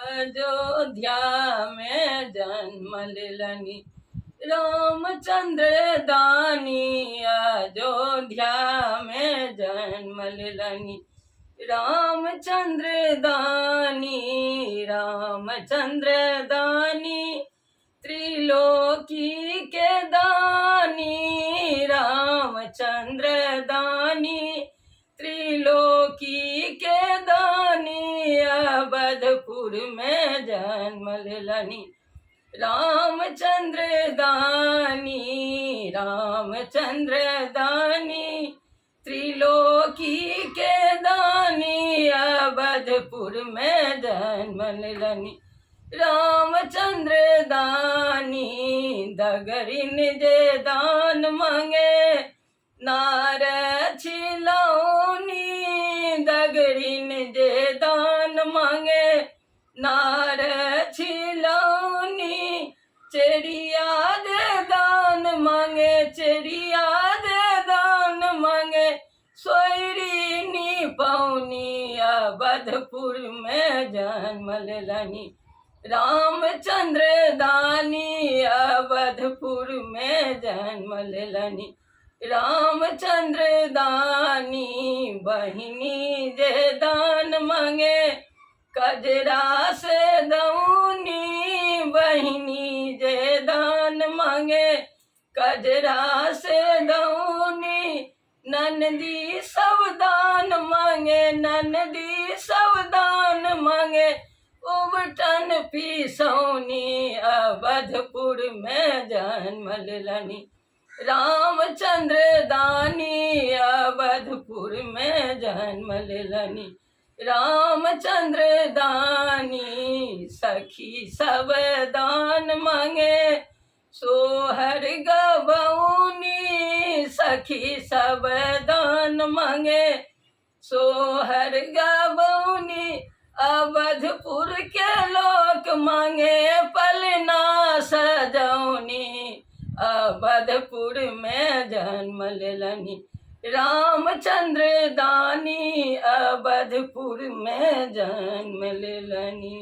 अयोध्या में जन्म लेलनी रामचंद्र दानी। अयोध्या में जन्म लेलनी रामचंद्र दानी। रामचंद्र दानी त्रिलोकी के दानी। रामचंद्र दानी त्रिलोकी के दानी। अवधपुर में जन्म लेलनी रामचंद्र दानी। रामचंद्र दानी त्रिलोकी के दानी। अवधपुर में जन्म लेलनी रामचंद्र दानी। दगरिन जे दान मांगे नार छिलौनी। दगरिन जे दान मांगे नार छिलौनी। चिड़िया दे दान मांगे चिड़िया दे दान मांगे सोयरी नी पौनी। अवधपुर में जन्म लेलनी रामचंद्र दानी। अवधपुर में जन्म लेलनी रामचंद्र दानी। बहिनी जे दान मांगे कजरा से दौनी। बहिनी जे दान मांगे कजरा से दौनी। ननदी सब दान मांगे ननदी सब दान मांगे उबटन पिसौनी। अवधपुर में जन्म लेलनी रामचंद्र दानी। अवधपुर में जन्म लेलनी रामचंद्र दानी। सखी सब दान मांगे सोहर गबौनी। सखी सब दान मांगे सोहर गबौनी। अवधपुर के लोक मांगे पलना सजौनी। अवधपुर में जन्म लेलनी रामचंद्र दानी। अवधपुर में जन्म लेलनी।